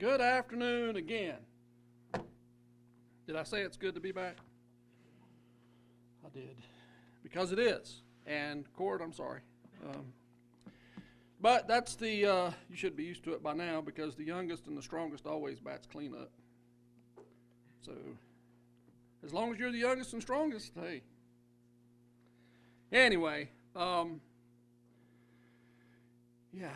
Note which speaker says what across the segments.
Speaker 1: Good afternoon again. Did I say it's good to be back? I did. Because it is. And Cord, I'm sorry. But that's you should be used to it by now because the youngest and the strongest always bats cleanup. So, as long as you're the youngest and strongest, hey. Anyway, yeah.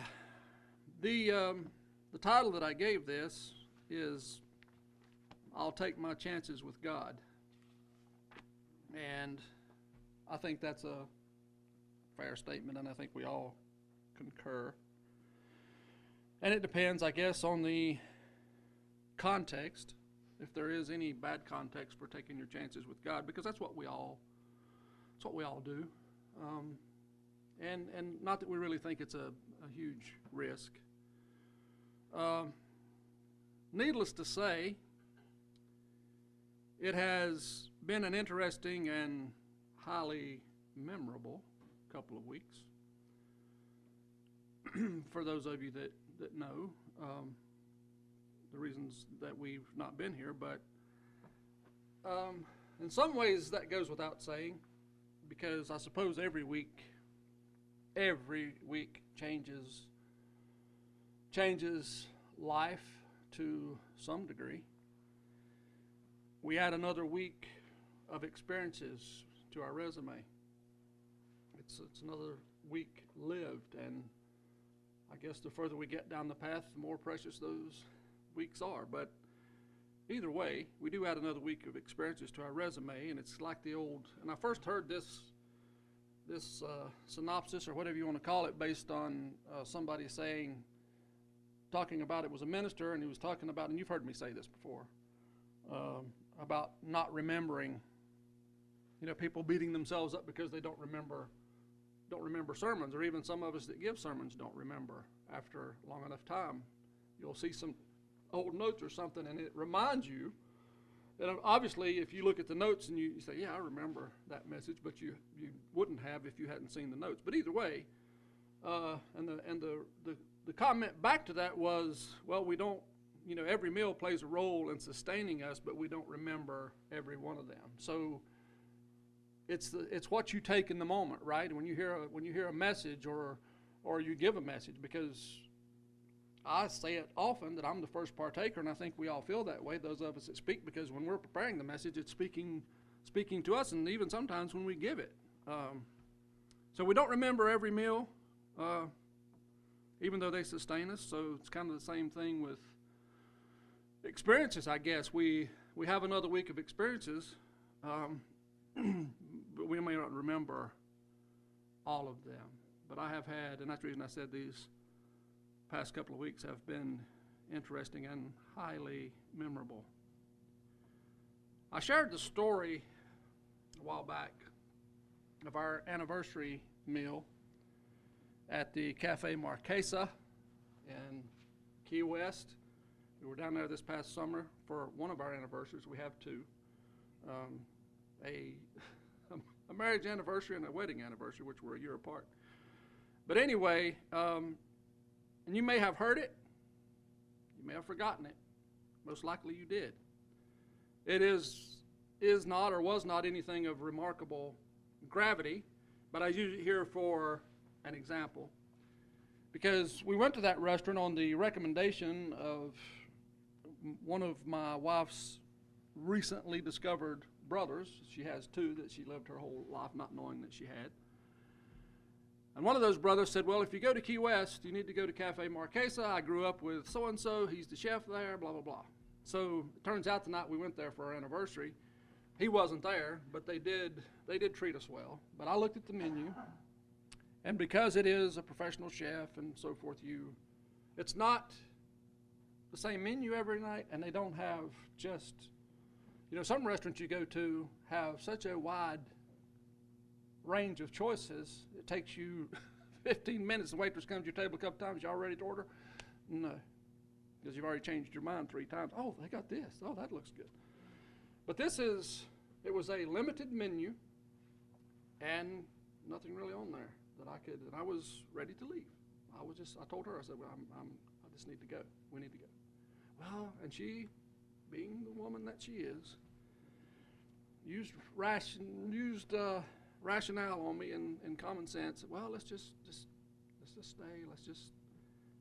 Speaker 1: The title that I gave this is I'll Take My Chances with God. And I think that's a fair statement, and I think we all concur. And it depends, I guess, on the context, if there is any bad context for taking your chances with God, because that's what we all do. And not that we really think it's a huge risk. Needless to say, it has been an interesting and highly memorable couple of weeks. For those of you that know the reasons that we've not been here, but in some ways that goes without saying, because I suppose every week changes life to some degree. We add another week of experiences to our resume. It's another week lived, and I guess the further we get down the path, the more precious those weeks are. But either way, we do add another week of experiences to our resume, and it's like the old, and I first heard this synopsis, or whatever you want to call it, based on somebody talking about, it was a minister, and he was talking about, and you've heard me say this before, about not remembering, people beating themselves up because they don't remember sermons, or even some of us that give sermons don't remember after long enough time. You'll see some old notes or something, and it reminds you that obviously if you look at the notes and you say, yeah, I remember that message, but you wouldn't have if you hadn't seen the notes. But either way, and the comment back to that was, well, we don't, every meal plays a role in sustaining us, but we don't remember every one of them. So it's what you take in the moment, right? When you hear a message or you give a message, because I say it often that I'm the first partaker, and I think we all feel that way, those of us that speak, because when we're preparing the message, it's speaking to us, and even sometimes when we give it. So we don't remember every meal, even though they sustain us. So it's kind of the same thing with experiences, I guess. We have another week of experiences, but we may not remember all of them. But I have had, and that's the reason I said these past couple of weeks have been interesting and highly memorable. I shared the story a while back of our anniversary meal at the Cafe Marquesa in Key West. We were down there this past summer for one of our anniversaries. We have two, a marriage anniversary and a wedding anniversary, which were a year apart. But anyway, and you may have heard it, you may have forgotten it. Most likely you did. It is not or was not anything of remarkable gravity, but I use it here for an example, because we went to that restaurant on the recommendation of one of my wife's recently discovered brothers. She has two that she lived her whole life not knowing that she had. And one of those brothers said, well, if you go to Key West, you need to go to Cafe Marquesa. I grew up with so-and-so. He's the chef there, blah, blah, blah. So it turns out the night we went there for our anniversary, he wasn't there, but they did treat us well. But I looked at the menu, and because it is a professional chef and so forth, it's not the same menu every night, and they don't have just, some restaurants you go to have such a wide range of choices. It takes you 15 minutes. The waitress comes to your table a couple times. Y'all ready to order? No, because you've already changed your mind 3 times. Oh, they got this. Oh, that looks good. But it was a limited menu, and nothing really on there that I could. And I was ready to leave. I told her, I said, well, I just need to go. We need to go. Well, and she, being the woman that she is, used rationale on me and common sense. Well, let's just stay.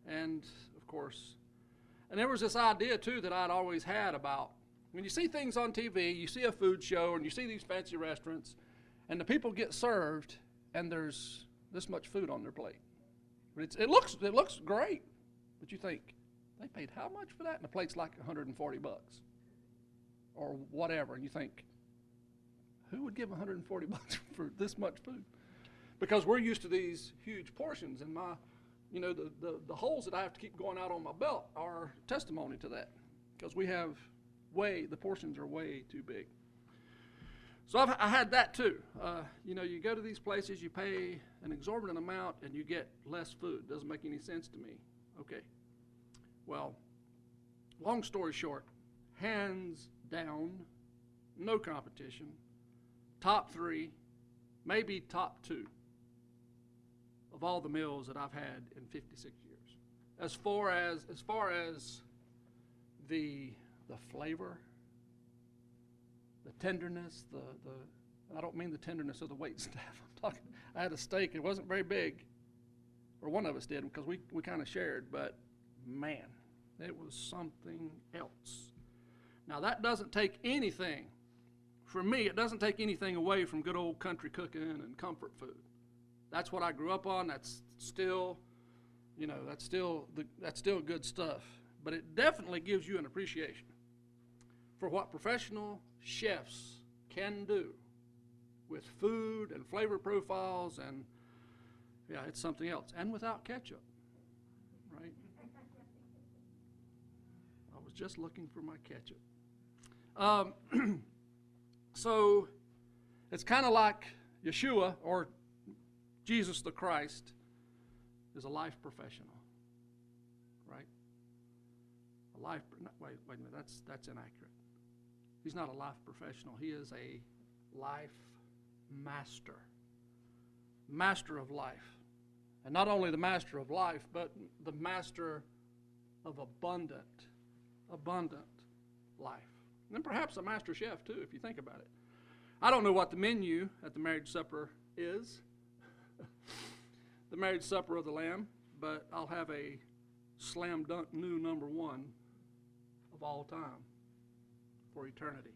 Speaker 1: And of course, and there was this idea too that I'd always had about when you see things on TV, you see a food show and you see these fancy restaurants, and the people get served, and there's this much food on their plate. It looks great, but you think they paid how much for that? And the plate's like $140 or whatever, and you think, who would give $140 for this much food? Because we're used to these huge portions, and the holes that I have to keep going out on my belt are testimony to that, because the portions are way too big. So I had that too. You go to these places, you pay an exorbitant amount, and you get less food. Doesn't make any sense to me. Okay. Well, long story short, hands down, no competition. Top 3, maybe top 2 of all the meals that I've had in 56 years. As far as the flavor, the tenderness, I don't mean the tenderness of the wait staff. I had a steak. It wasn't very big, or one of us did, because we kind of shared, but man, it was something else. Now, that doesn't take anything, for me, it doesn't take anything away from good old country cooking and comfort food. That's what I grew up on. That's still good stuff. But it definitely gives you an appreciation for what professional chefs can do with food and flavor profiles, and yeah, it's something else. And without ketchup, right? I was just looking for my ketchup. So it's kind of like Yeshua, or Jesus the Christ, is a life professional, right? Wait a minute, that's inaccurate. He's not a life professional. He is a life master of life. And not only the master of life, but the master of abundant life. And then perhaps a master chef too, if you think about it. I don't know what the menu at the marriage supper is, the marriage supper of the Lamb, but I'll have a slam dunk new number 1 of all time for eternity.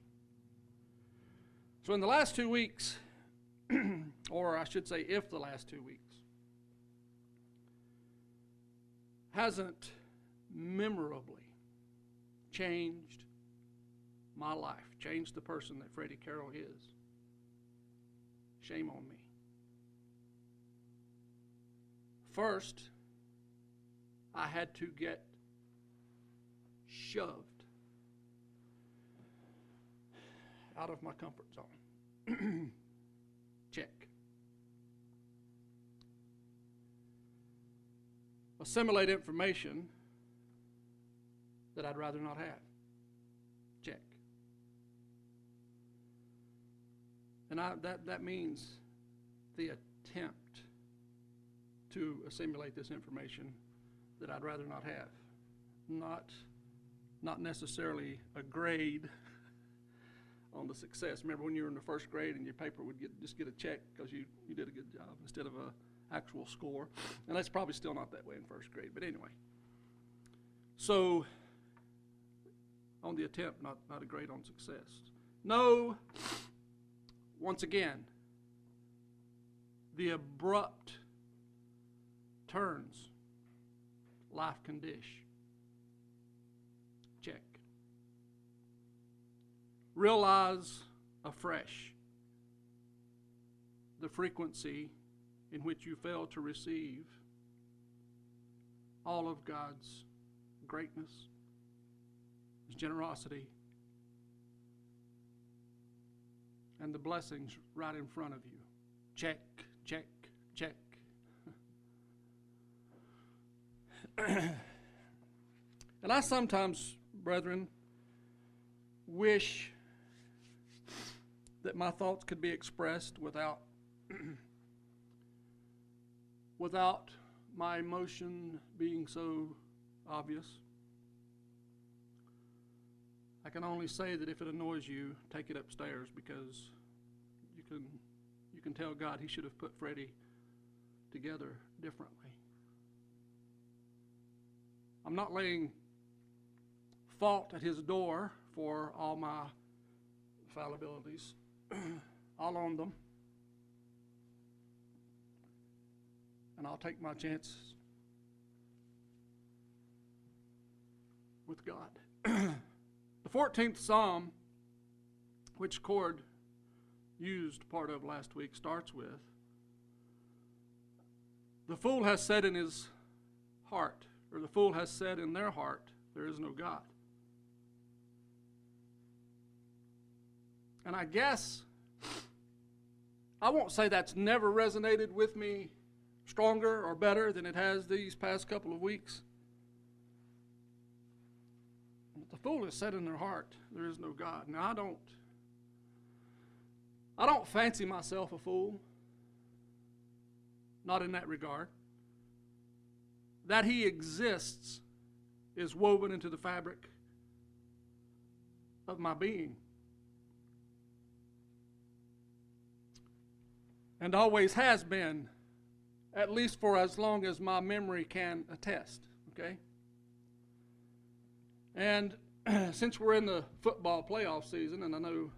Speaker 1: So in the last 2 weeks, or I should say if the last 2 weeks, hasn't memorably changed my life, changed the person that Freddie Carroll is, shame on me. First, I had to get shoved out of my comfort zone. Check. Assimilate information that I'd rather not have. Check. And that means the attempt to assimilate this information that I'd rather not have. Not necessarily a grade on the success. Remember when you were in the first grade and your paper would just get a check because you did a good job instead of a actual score. And that's probably still not that way in first grade, but anyway. So on the attempt, not a grade on success. No, once again, the abrupt turns life can dish. Check. Realize afresh the frequency in which you fail to receive all of God's greatness, His generosity, and the blessings right in front of you. Check, check, check. And I sometimes, brethren, wish that my thoughts could be expressed without my emotion being so obvious. I can only say that if it annoys you, take it upstairs, because you can tell God He should have put Freddie together differently. I'm not laying fault at His door for all my fallibilities. I'll own them. And I'll take my chances with God. The 14th Psalm, which Cord used part of last week, starts with, "The fool has said in his heart," or the fool has said in their heart, "there is no God." And I guess I won't say that's never resonated with me stronger or better than it has these past couple of weeks. But the fool has said in their heart, "There is no God." Now, I don't fancy myself a fool. Not in that regard. That He exists is woven into the fabric of my being. And always has been, at least for as long as my memory can attest. Okay? And since we're in the football playoff season, and I know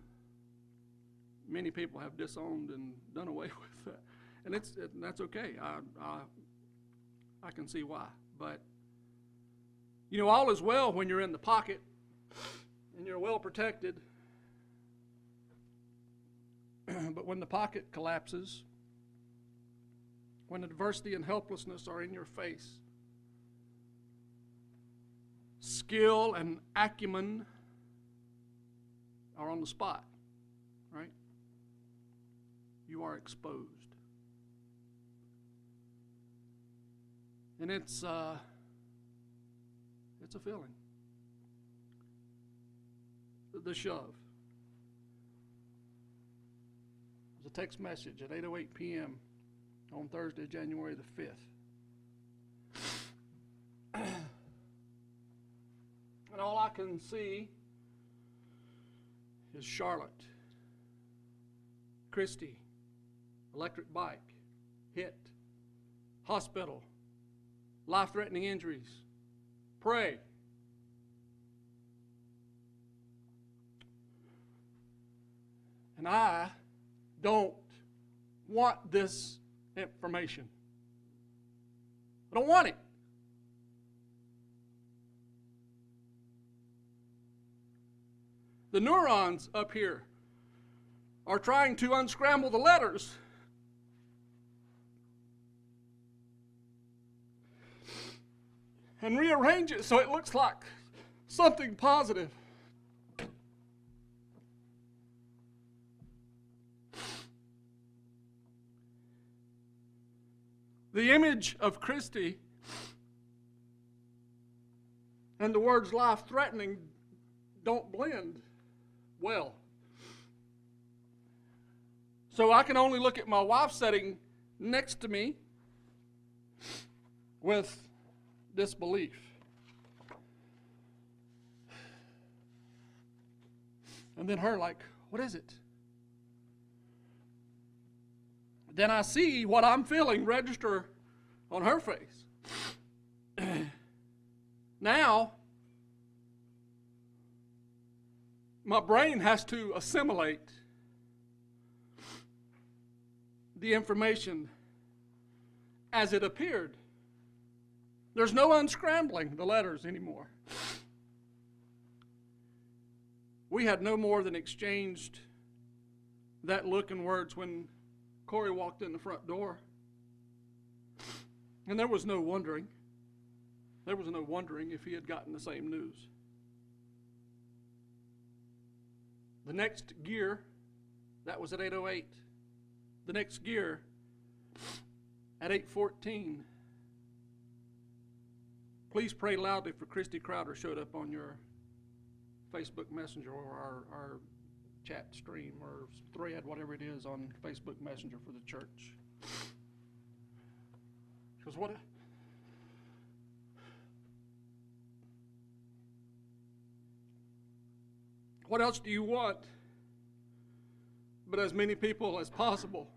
Speaker 1: many people have disowned and done away with that, and that's okay. I can see why. But, all is well when you're in the pocket and you're well protected. But when the pocket collapses, when adversity and helplessness are in your face, skill and acumen are on the spot, right? You are exposed. And it's a feeling. The shove. It was a text message at 8:08 p.m. on Thursday, January the 5th. And all I can see is Charlotte, Christy, electric bike, hit, hospital, life-threatening injuries. Pray. And I don't want this information. I don't want it. The neurons up here are trying to unscramble the letters. And rearrange it so it looks like something positive. The image of Christy and the words life-threatening don't blend well. So I can only look at my wife sitting next to me with disbelief. And then her like, what is it? Then I see what I'm feeling register on her face. Now, my brain has to assimilate the information as it appeared. There's no unscrambling the letters anymore. We had no more than exchanged that look and words when Corey walked in the front door. And there was no wondering. There was no wondering if he had gotten the same news. The next gear, that was at 8:08. The next gear, at 8:14. Please pray loudly for Christy Crowder showed up on your Facebook Messenger or our chat stream or thread, whatever it is, on Facebook Messenger for the church. Because what? What else do you want? But as many people as possible,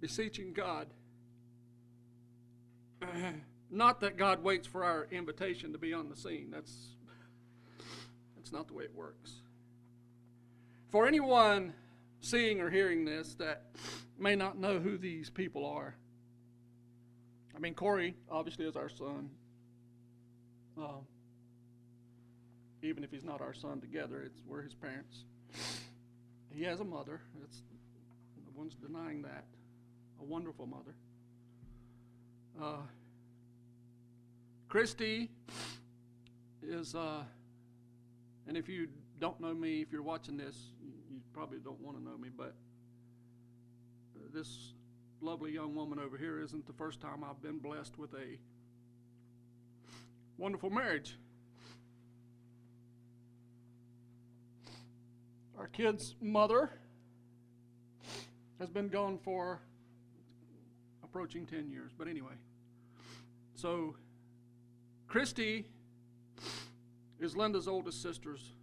Speaker 1: beseeching God. Not that God waits for our invitation to be on the scene. That's not the way it works. For anyone seeing or hearing this that may not know who these people are, I mean, Corey obviously is our son. Even if he's not our son together, we're his parents. He has a mother. No one's denying that. A wonderful mother. Christy is, and if you don't know me, if you're watching this, you probably don't want to know me, but this lovely young woman over here isn't the first time I've been blessed with a wonderful marriage. Our kid's mother has been gone for approaching 10 years, but anyway. So Christy is Linda's oldest sister's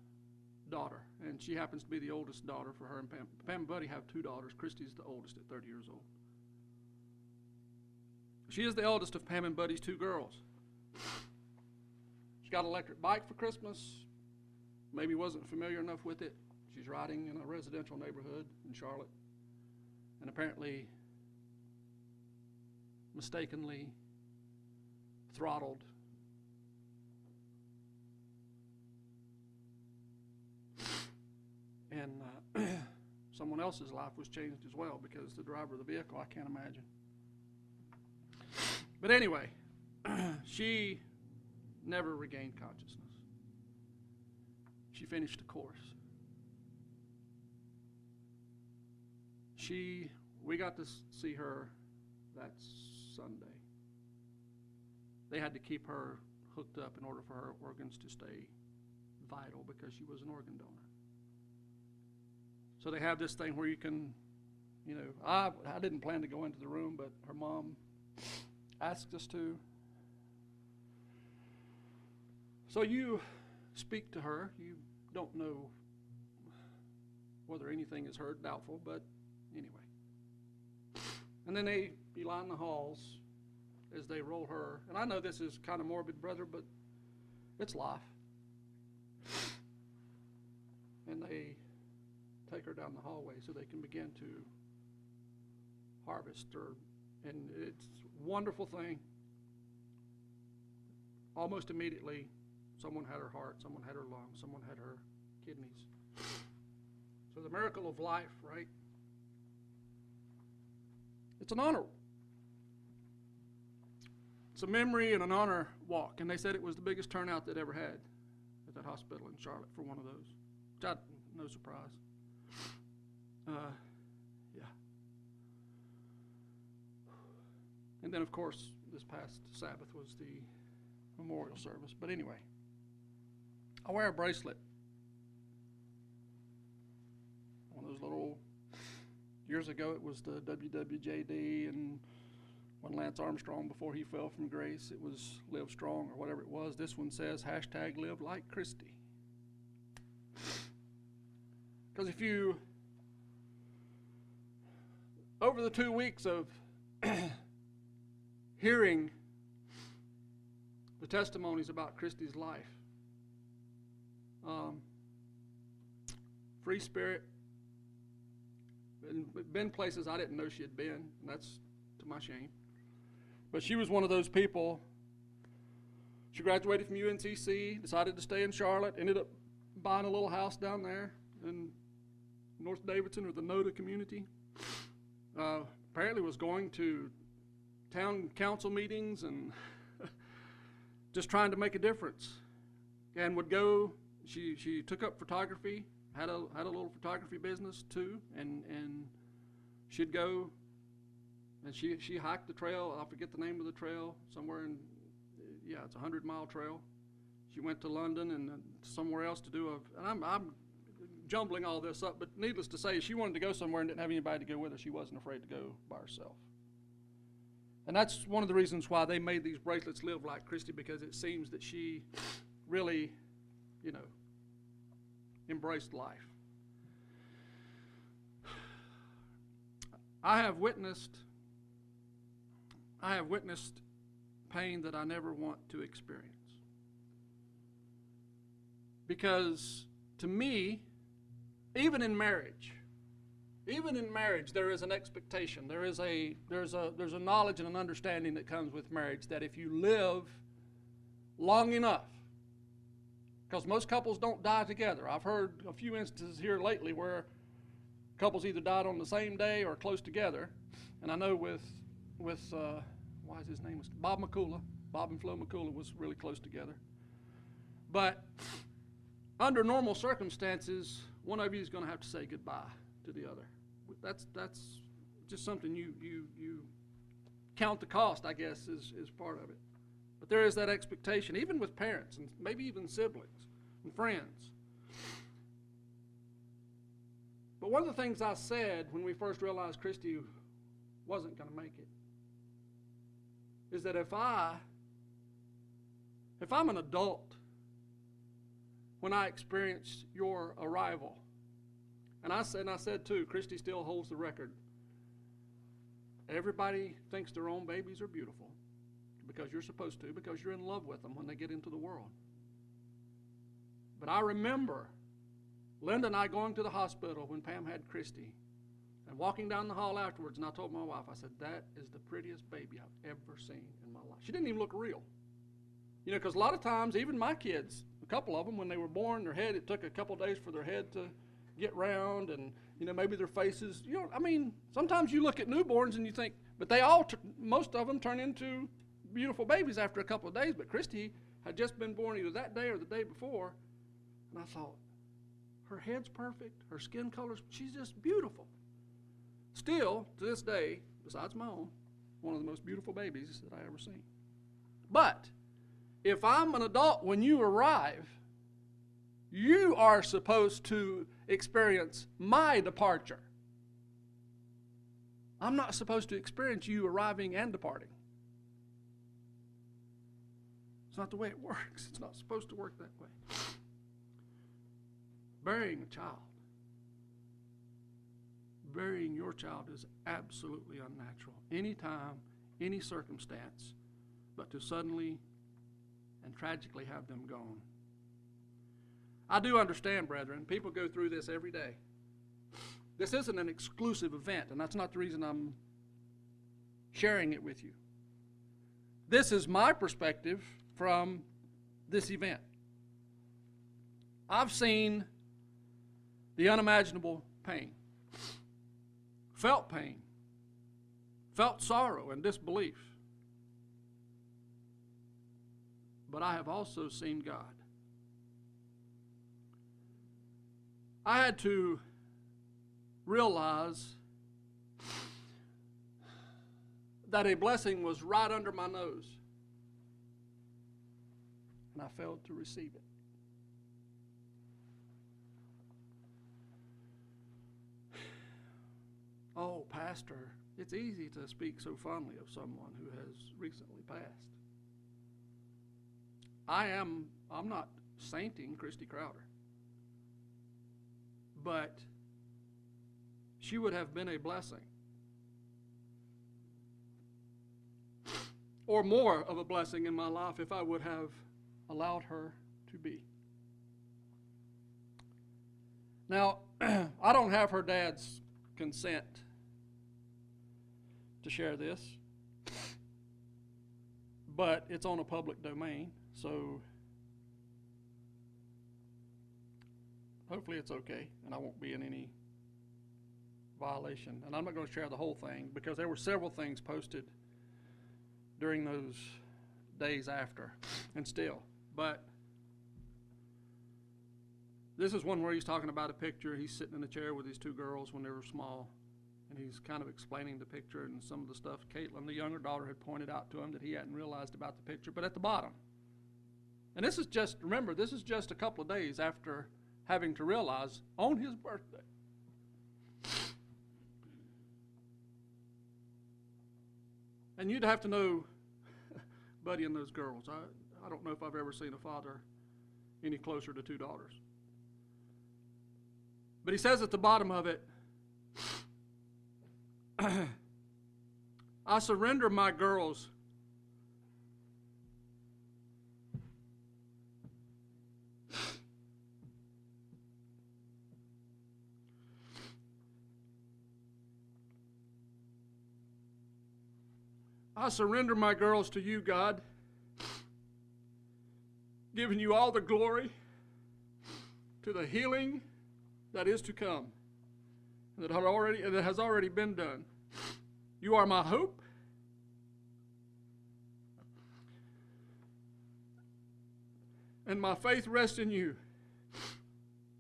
Speaker 1: daughter, and she happens to be the oldest daughter for her and Pam. Pam and Buddy have 2 daughters. Christy's the oldest at 30 years old. She is the eldest of Pam and Buddy's 2 girls. She got an electric bike for Christmas. Maybe wasn't familiar enough with it. She's riding in a residential neighborhood in Charlotte, and apparently mistakenly throttled and someone else's life was changed as well because the driver of the vehicle, I can't imagine. But anyway, she never regained consciousness. She finished the course. We got to see her that Sunday. They had to keep her hooked up in order for her organs to stay vital because she was an organ donor. So they have this thing where you can, I didn't plan to go into the room, but her mom asked us to. So you speak to her. You don't know whether anything is heard, doubtful, but anyway. And then they line the halls as they roll her. And I know this is kind of morbid, brother, but it's life. And they take her down the hallway so they can begin to harvest her. And it's a wonderful thing. Almost immediately, someone had her heart, someone had her lungs, someone had her kidneys. So the miracle of life, right? It's an honor. It's a memory and an honor walk. And they said it was the biggest turnout they'd ever had at that hospital in Charlotte for one of those. Which no surprise. Yeah. And then, of course, this past Sabbath was the memorial service. But anyway, I wear a bracelet. One of those little, years ago it was the WWJD, and when Lance Armstrong, before he fell from grace, it was Live Strong or whatever it was. This one says #Live Like Christy. Because if you, over the 2 weeks of hearing the testimonies about Christy's life, free spirit, and been places I didn't know she had been, and that's to my shame. But she was one of those people. She graduated from UNCC, decided to stay in Charlotte, ended up buying a little house down there in North Davidson or the NODA community. Apparently was going to town council meetings and just trying to make a difference. And would go, she took up photography, had a little photography business too, and she'd go and she hiked the trail. I forget the name of the trail, somewhere in, it's a 100-mile trail. She went to London and somewhere else to do and I'm jumbling all this up, but needless to say, she wanted to go somewhere and didn't have anybody to go with her. She wasn't afraid to go by herself. And that's one of the reasons why they made these bracelets Live Like Christy, because it seems that she really, embraced life. I have witnessed pain that I never want to experience. Because to me, even in marriage, there is an expectation. There's a knowledge and an understanding that comes with marriage that if you live long enough, because most couples don't die together. I've heard a few instances here lately where couples either died on the same day or close together. And I know with why is his name? Bob McCullough. Bob and Flo McCullough was really close together. But under normal circumstances, one of you is going to have to say goodbye to the other. That's just something you count the cost, I guess, is part of it. But there is that expectation, even with parents and maybe even siblings and friends. But one of the things I said when we first realized Christy wasn't going to make it is that if I'm an adult when I experience your arrival, and I said too, Christy still holds the record. Everybody thinks their own babies are beautiful because you're supposed to, because you're in love with them when they get into the world. But I remember Linda and I going to the hospital when Pam had Christy and walking down the hall afterwards, and I told my wife, I said, that is the prettiest baby I've ever seen in my life. She didn't even look real. You know, because a lot of times, even my kids, a couple of them, when they were born, it took a couple of days for their head to get round, and, you know, maybe their faces, you know, I mean, sometimes you look at newborns and you think, but most of them turn into beautiful babies after a couple of days, but Christy had just been born either that day or the day before, and I thought, her head's perfect, her skin color's, she's just beautiful. Still, to this day, besides my own, one of the most beautiful babies that I ever seen. But if I'm an adult when you arrive, you are supposed to experience my departure. I'm not supposed to experience you arriving and departing. It's not the way it works. It's not supposed to work that way. Burying a child, burying your child is absolutely unnatural. Anytime, any circumstance, but to suddenly and tragically have them gone. I do understand, brethren, people go through this every day. This isn't an exclusive event, and that's not the reason I'm sharing it with you. This is my perspective from this event. I've seen the unimaginable pain, felt sorrow and disbelief. But I have also seen God. I had to realize that a blessing was right under my nose, and I failed to receive it. Oh, Pastor, it's easy to speak so fondly of someone who has recently passed. I'm not sainting Christy Crowder, but she would have been a blessing, or more of a blessing in my life if I would have allowed her to be. Now, I don't have her dad's consent to share this, but it's on a public domain, so hopefully it's okay and I won't be in any violation. And I'm not going to share the whole thing because there were several things posted during those days after and still. But this is one where he's talking about a picture. He's sitting in a chair with his two girls when they were small, and he's kind of explaining the picture and some of the stuff Caitlin, the younger daughter, had pointed out to him that he hadn't realized about the picture. But at the bottom, and this is just, remember, this is just a couple of days after having to realize on his birthday. And you'd have to know Buddy and those girls. I don't know if I've ever seen a father any closer to two daughters. But he says at the bottom of it, I surrender my girls to you, God, giving you all the glory to the healing that is to come, that has already been done. You are my hope. And my faith rests in you.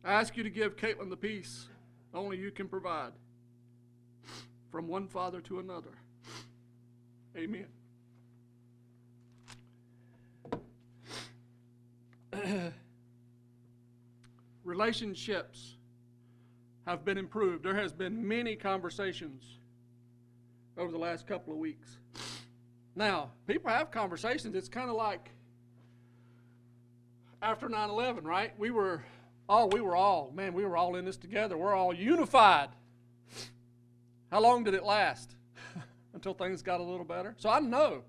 Speaker 1: I ask you to give Caitlin the peace only you can provide, from one father to another. Amen. Relationships have been improved. There has been many conversations over the last couple of weeks. Now, people have conversations. It's kind of like after 9/11, right? We were all in this together. We're all unified. How long did it last? Until things got a little better. So I know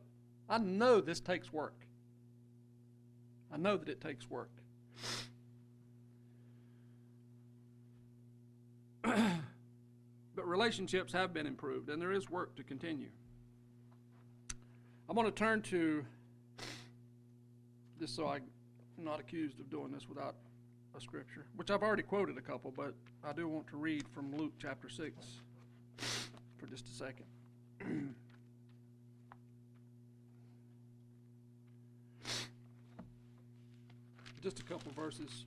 Speaker 1: this takes work. I know that it takes work. But relationships have been improved, and there is work to continue. I'm going to turn to, just so I'm not accused of doing this without a scripture, which I've already quoted a couple, but I do want to read from Luke chapter 6 for just a second. Just a couple verses.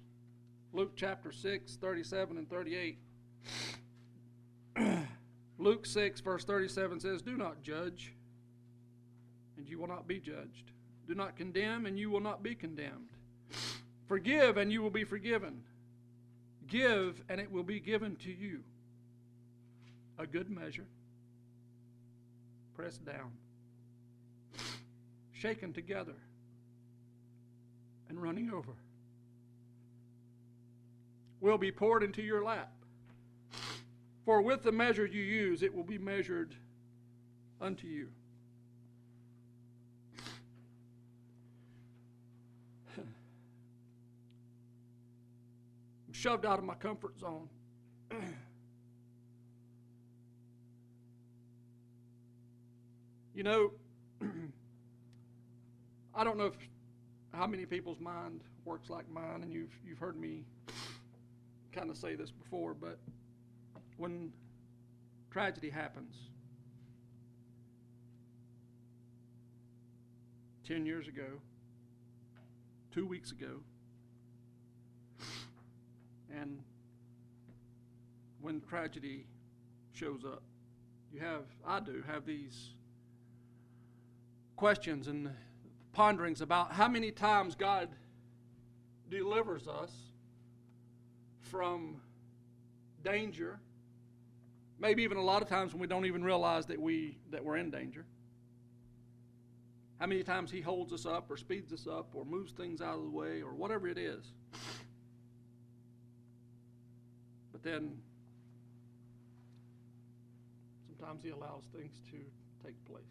Speaker 1: Luke chapter 6, 37 and 38. Luke 6, verse 37 says, do not judge, and you will not be judged. Do not condemn, and you will not be condemned. Forgive, and you will be forgiven. Give, and it will be given to you. A good measure, pressed down, shaken together, and running over, will be poured into your lap. For with the measure you use, it will be measured unto you. I'm shoved out of my comfort zone. You know, I don't know how many people's mind works like mine, and you've heard me kind of say this before, but when tragedy happens, 10 years ago, 2 weeks ago, and when tragedy shows up, I have these questions and ponderings about how many times God delivers us from danger, maybe even a lot of times when we don't even realize that we're in danger. How many times he holds us up or speeds us up or moves things out of the way or whatever it is. But then sometimes he allows things to take place.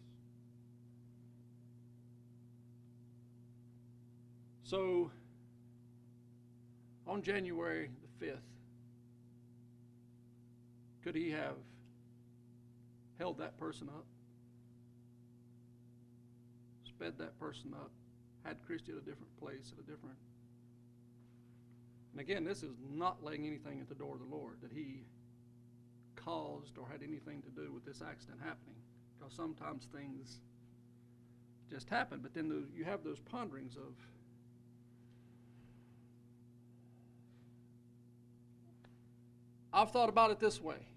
Speaker 1: So on January the 5th, could he have held that person up, sped that person up, had Christy at a different place, and again, this is not laying anything at the door of the Lord that he caused or had anything to do with this accident happening, because sometimes things just happen, but then you have those ponderings of, I've thought about it this way.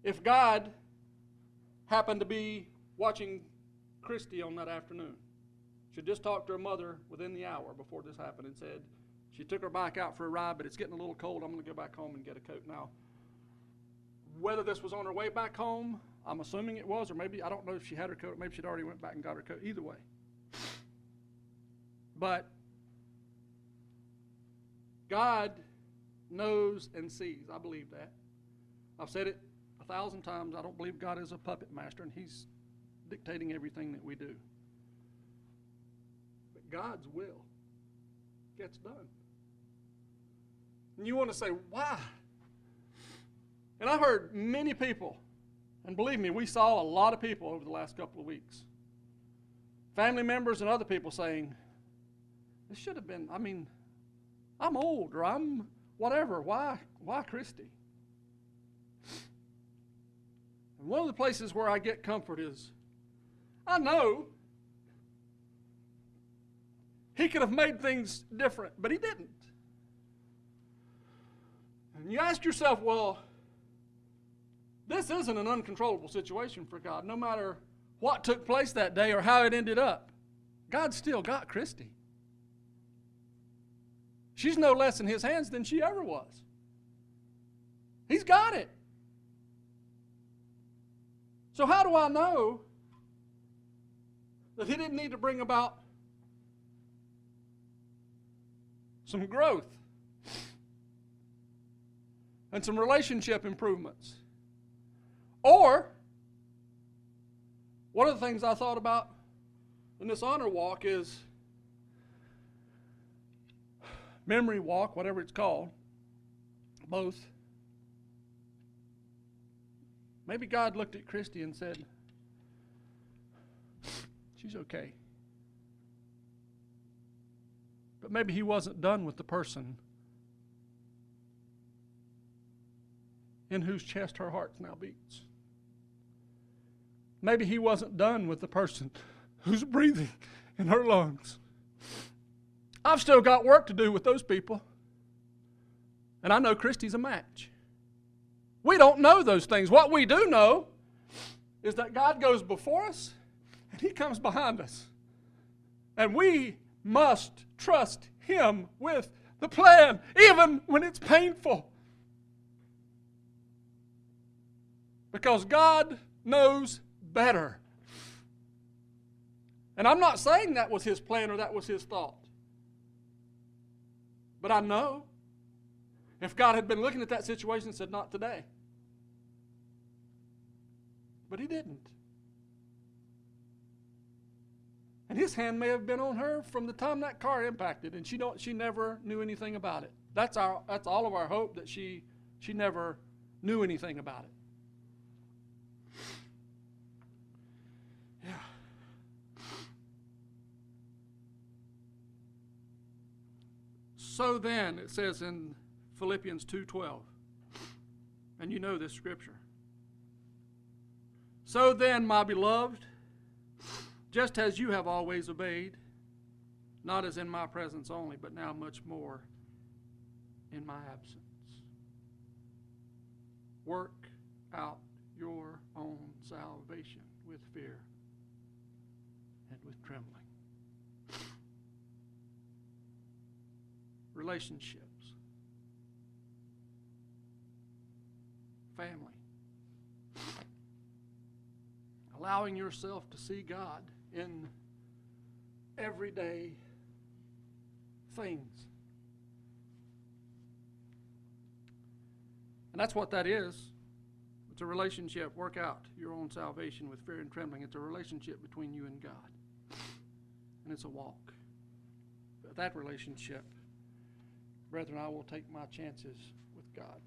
Speaker 1: If God happened to be watching Christy on that afternoon, she just talked to her mother within the hour before this happened and said she took her bike out for a ride, but it's getting a little cold. I'm going to go back home and get a coat. Now, whether this was on her way back home, I'm assuming it was, or maybe, I don't know if she had her coat, maybe she'd already went back and got her coat. Either way. But God knows, and sees. I believe that. I've said it 1,000 times. I don't believe God is a puppet master and He's dictating everything that we do. But God's will gets done. And you want to say, why? And I've heard many people, and believe me, we saw a lot of people over the last couple of weeks, family members and other people saying, this should have been, I'm old or I'm whatever. Why Christy? And one of the places where I get comfort is, I know He could have made things different, but He didn't. And you ask yourself, well, this isn't an uncontrollable situation for God. No matter what took place that day or how it ended up, God still got Christy. She's no less in His hands than she ever was. He's got it. So how do I know that He didn't need to bring about some growth and some relationship improvements? Or, one of the things I thought about in this honor walk is memory walk, whatever it's called, both. Maybe God looked at Christy and said, she's okay. But maybe He wasn't done with the person in whose chest her heart now beats. Maybe He wasn't done with the person who's breathing in her lungs. I've still got work to do with those people. And I know Christy's a match. We don't know those things. What we do know is that God goes before us and He comes behind us. And we must trust Him with the plan, even when it's painful. Because God knows better. And I'm not saying that was His plan or that was His thought. But I know if God had been looking at that situation and said, not today. But He didn't. And His hand may have been on her from the time that car impacted, and she never knew anything about it. That's all of our hope, that she never knew anything about it. Yeah. So then, it says in Philippians 2:12, and you know this scripture. So then, my beloved, just as you have always obeyed, not as in my presence only, but now much more in my absence, work out your own salvation with fear and with trembling. Relationships, family, allowing yourself to see God in everyday things. And that's what that is. It's a relationship. Work out your own salvation with fear and trembling. It's a relationship between you and God. And it's a walk. But that relationship, brethren, I will take my chances with God.